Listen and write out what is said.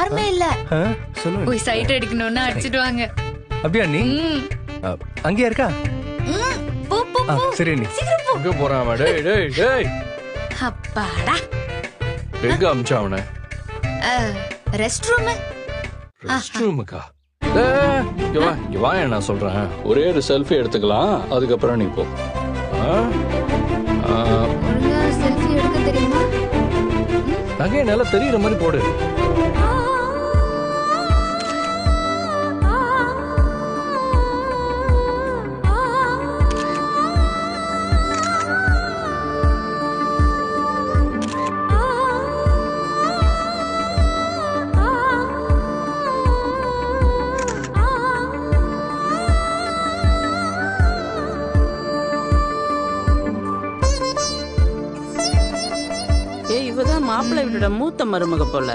யாருமே இல்ல. சொல்லுங்க. போய் சைட் அடிக்கணும்னா அடிச்சிட்டு வாங்க. அப்படியா நீ? அங்கேயா இருக்கா? போ போ போ. சரி நீ. சீக்கிரம் போ. எங்க போறான் அவன்? டேய் டேய் டேய். அப்பாடா. எங்க அமிச்சா அவனை? Rest room. ரெஸ்ட் ரூமுக்கா? இங்க வா நான் சொல்றேன். ஒரே ஒரு செல்ஃபி எடுத்துக்கலாம், அதுக்கப்புறம் நீ போ. ஒழுங்கா செல்ஃபி எடுக்க தெரியுமா? நகையை நல்லா தெரியுற மாதிரி போடு. இவதான் மாப்பிள்ளை வீட்டோட மூத்த மருமக போல.